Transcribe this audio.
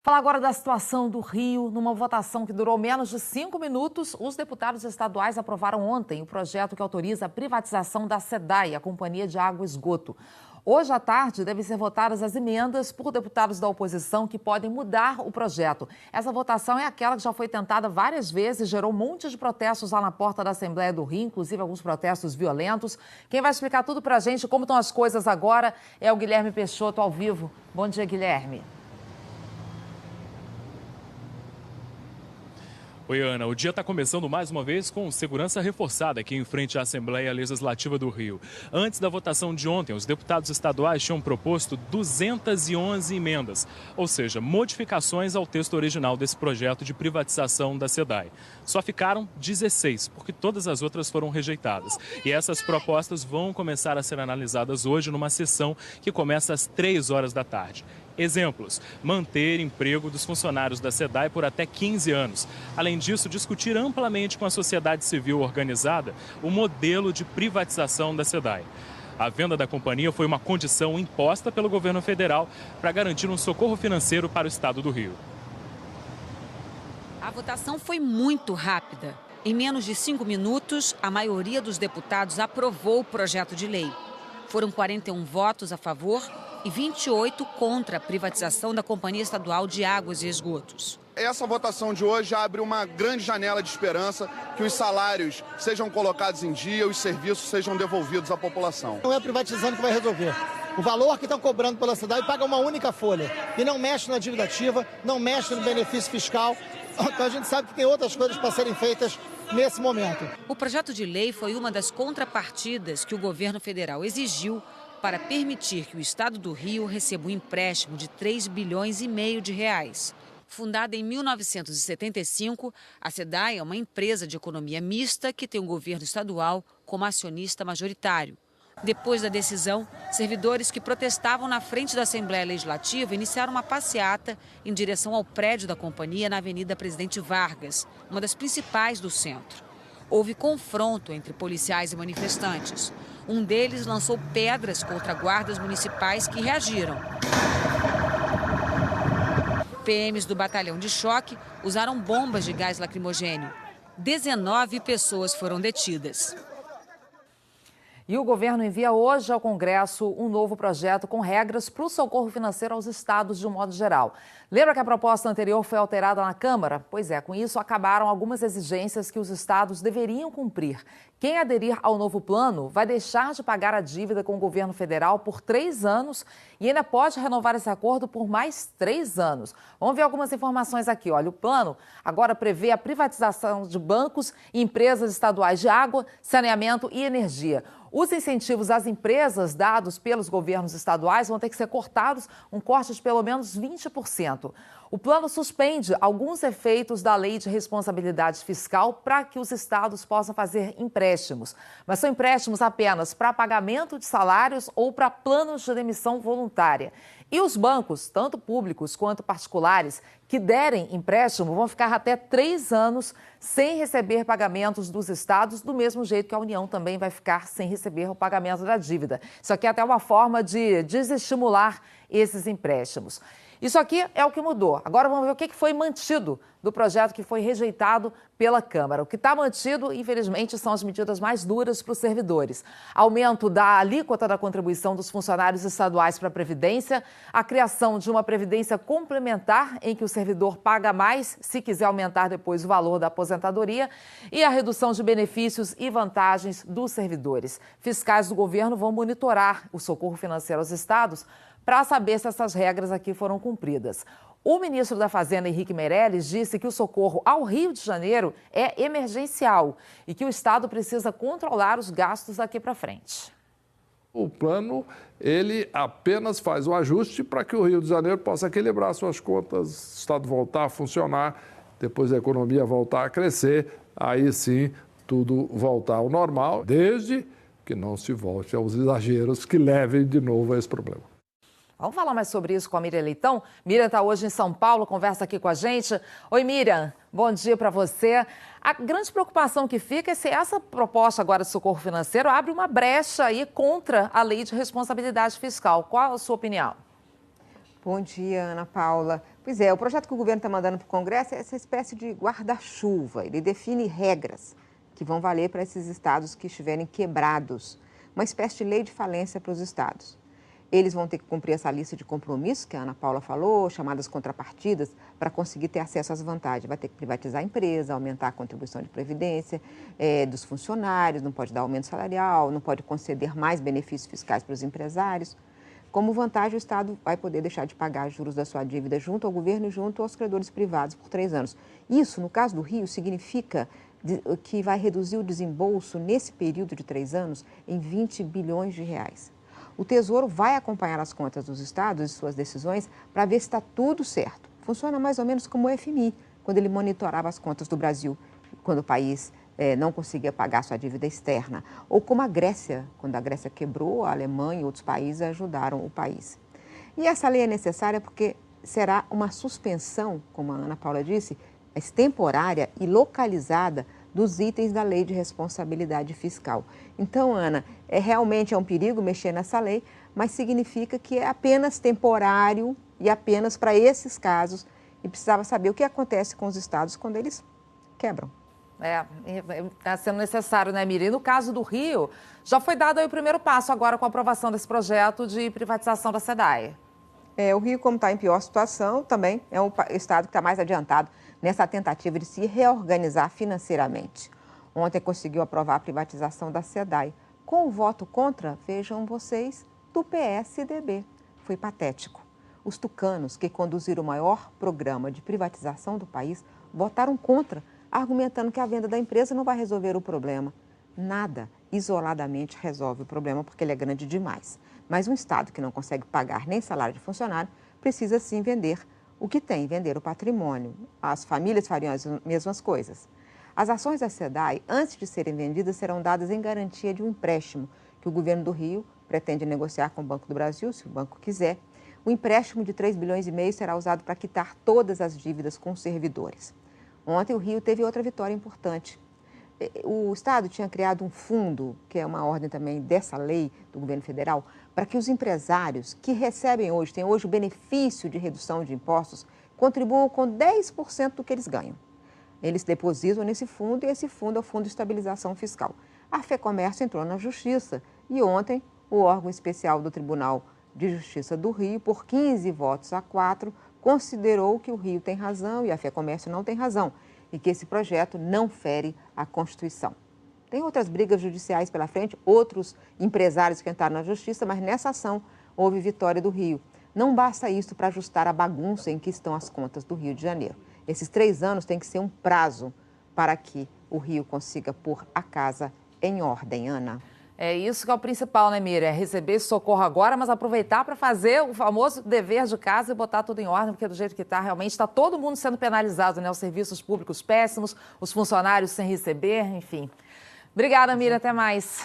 Falar agora da situação do Rio. Numa votação que durou menos de 5 minutos, os deputados estaduais aprovaram ontem o projeto que autoriza a privatização da SEDAI, a Companhia de Água e Esgoto. Hoje à tarde devem ser votadas as emendas por deputados da oposição que podem mudar o projeto. Essa votação é aquela que já foi tentada várias vezes, gerou um monte de protestos lá na porta da Assembleia do Rio, inclusive alguns protestos violentos. Quem vai explicar tudo pra gente, como estão as coisas agora, é o Guilherme Peixoto ao vivo. Bom dia, Guilherme. Oi, Ana. O dia está começando mais uma vez com segurança reforçada aqui em frente à Assembleia Legislativa do Rio. Antes da votação de ontem, os deputados estaduais tinham proposto 211 emendas, ou seja, modificações ao texto original desse projeto de privatização da SEDAI. Só ficaram 16, porque todas as outras foram rejeitadas. E essas propostas vão começar a ser analisadas hoje numa sessão que começa às 3 horas da tarde. Exemplos: manter emprego dos funcionários da SEDAI por até 15 anos. Além disso, discutir amplamente com a sociedade civil organizada o modelo de privatização da SEDAI. A venda da companhia foi uma condição imposta pelo governo federal para garantir um socorro financeiro para o estado do Rio. A votação foi muito rápida. Em menos de 5 minutos, a maioria dos deputados aprovou o projeto de lei. Foram 41 votos a favor e 28 contra a privatização da Companhia Estadual de Águas e Esgotos. Essa votação de hoje abre uma grande janela de esperança que os salários sejam colocados em dia, os serviços sejam devolvidos à população. Não é privatizando que vai resolver. O valor que estão cobrando pela cidade paga uma única folha e não mexe na dívida ativa, não mexe no benefício fiscal. Então a gente sabe que tem outras coisas para serem feitas nesse momento. O projeto de lei foi uma das contrapartidas que o governo federal exigiu para permitir que o estado do Rio receba um empréstimo de 3,5 bilhões de reais. Fundada em 1975, a SEDAI é uma empresa de economia mista que tem o governo estadual como acionista majoritário. Depois da decisão, servidores que protestavam na frente da Assembleia Legislativa iniciaram uma passeata em direção ao prédio da companhia na Avenida Presidente Vargas, uma das principais do centro. Houve confronto entre policiais e manifestantes. Um deles lançou pedras contra guardas municipais que reagiram. PMs do batalhão de choque usaram bombas de gás lacrimogêneo. 19 pessoas foram detidas. E o governo envia hoje ao Congresso um novo projeto com regras para o socorro financeiro aos estados de um modo geral. Lembra que a proposta anterior foi alterada na Câmara? Pois é, com isso acabaram algumas exigências que os estados deveriam cumprir. Quem aderir ao novo plano vai deixar de pagar a dívida com o governo federal por 3 anos e ainda pode renovar esse acordo por mais 3 anos. Vamos ver algumas informações aqui. Olha, o plano agora prevê a privatização de bancos e empresas estaduais de água, saneamento e energia. Os incentivos às empresas dados pelos governos estaduais vão ter que ser cortados, um corte de pelo menos 20%. O plano suspende alguns efeitos da Lei de Responsabilidade Fiscal para que os estados possam fazer empréstimos. Mas são empréstimos apenas para pagamento de salários ou para planos de demissão voluntária. E os bancos, tanto públicos quanto particulares, que derem empréstimo vão ficar até 3 anos sem receber pagamentos dos estados, do mesmo jeito que a União também vai ficar sem receber o pagamento da dívida. Isso aqui é até uma forma de desestimular esses empréstimos. Isso aqui é o que mudou. Agora vamos ver o que foi mantido do projeto que foi rejeitado pela Câmara. O que está mantido, infelizmente, são as medidas mais duras para os servidores. Aumento da alíquota da contribuição dos funcionários estaduais para a Previdência, a criação de uma Previdência complementar em que o servidor paga mais se quiser aumentar depois o valor da aposentadoria e a redução de benefícios e vantagens dos servidores. Fiscais do governo vão monitorar o socorro financeiro aos estados para saber se essas regras aqui foram cumpridas. O ministro da Fazenda, Henrique Meirelles, disse que o socorro ao Rio de Janeiro é emergencial e que o estado precisa controlar os gastos daqui para frente. O plano, ele apenas faz um ajuste para que o Rio de Janeiro possa equilibrar suas contas, o estado voltar a funcionar, depois a economia voltar a crescer, aí sim tudo voltar ao normal, desde que não se volte aos exageros que levem de novo a esse problema. Vamos falar mais sobre isso com a Miriam Leitão. Miriam está hoje em São Paulo, conversa aqui com a gente. Oi, Miriam, bom dia para você. A grande preocupação que fica é se essa proposta agora de socorro financeiro abre uma brecha aí contra a Lei de Responsabilidade Fiscal. Qual a sua opinião? Bom dia, Ana Paula. Pois é, o projeto que o governo está mandando para o Congresso é essa espécie de guarda-chuva. Ele define regras que vão valer para esses estados que estiverem quebrados. Uma espécie de lei de falência para os estados. Eles vão ter que cumprir essa lista de compromissos que a Ana Paula falou, chamadas contrapartidas, para conseguir ter acesso às vantagens. Vai ter que privatizar a empresa, aumentar a contribuição de previdência dos funcionários, não pode dar aumento salarial, não pode conceder mais benefícios fiscais para os empresários. Como vantagem, o Estado vai poder deixar de pagar juros da sua dívida junto ao governo e junto aos credores privados por 3 anos. Isso, no caso do Rio, significa que vai reduzir o desembolso nesse período de 3 anos em 20 bilhões de reais. O Tesouro vai acompanhar as contas dos estados e suas decisões para ver se está tudo certo. Funciona mais ou menos como o FMI, quando ele monitorava as contas do Brasil, quando o país não conseguia pagar sua dívida externa. Ou como a Grécia, quando a Grécia quebrou, a Alemanha e outros países ajudaram o país. E essa lei é necessária porque será uma suspensão, como a Ana Paula disse, temporária e localizada dos itens da Lei de Responsabilidade Fiscal. Então, Ana, realmente é um perigo mexer nessa lei, mas significa que é apenas temporário e apenas para esses casos. E precisava saber o que acontece com os estados quando eles quebram. Está sendo necessário, né, Miriam? E no caso do Rio, já foi dado aí o primeiro passo agora com a aprovação desse projeto de privatização da SEDAI. O Rio, como está em pior situação, também é um estado que está mais adiantado nessa tentativa de se reorganizar financeiramente. Ontem conseguiu aprovar a privatização da SEDAI. Com o voto contra, vejam vocês, do PSDB. Foi patético. Os tucanos, que conduziram o maior programa de privatização do país, votaram contra, argumentando que a venda da empresa não vai resolver o problema. Nada isoladamente resolve o problema porque ele é grande demais. Mas um Estado que não consegue pagar nem salário de funcionário precisa sim vender o que tem, vender o patrimônio. As famílias fariam as mesmas coisas. As ações da SEDAI, antes de serem vendidas, serão dadas em garantia de um empréstimo que o governo do Rio pretende negociar com o Banco do Brasil, se o banco quiser. O empréstimo de 3,5 bilhões será usado para quitar todas as dívidas com os servidores. Ontem o Rio teve outra vitória importante. O Estado tinha criado um fundo, que é uma ordem também dessa lei do governo federal, para que os empresários que recebem hoje, têm hoje o benefício de redução de impostos, contribuam com 10% do que eles ganham. Eles depositam nesse fundo e esse fundo é o Fundo de Estabilização Fiscal. A FEComércio entrou na Justiça e ontem o órgão especial do Tribunal de Justiça do Rio, por 15 votos a 4, considerou que o Rio tem razão e a FEComércio não tem razão e que esse projeto não fere a Constituição. Tem outras brigas judiciais pela frente, outros empresários que entraram na Justiça, mas nessa ação houve vitória do Rio. Não basta isso para ajustar a bagunça em que estão as contas do Rio de Janeiro. Esses 3 anos tem que ser um prazo para que o Rio consiga pôr a casa em ordem, Ana. É isso que é o principal, né, Miriam? É receber esse socorro agora, mas aproveitar para fazer o famoso dever de casa e botar tudo em ordem, porque do jeito que está, realmente está todo mundo sendo penalizado, né? Os serviços públicos péssimos, os funcionários sem receber, enfim. Obrigada, Miriam. Até mais.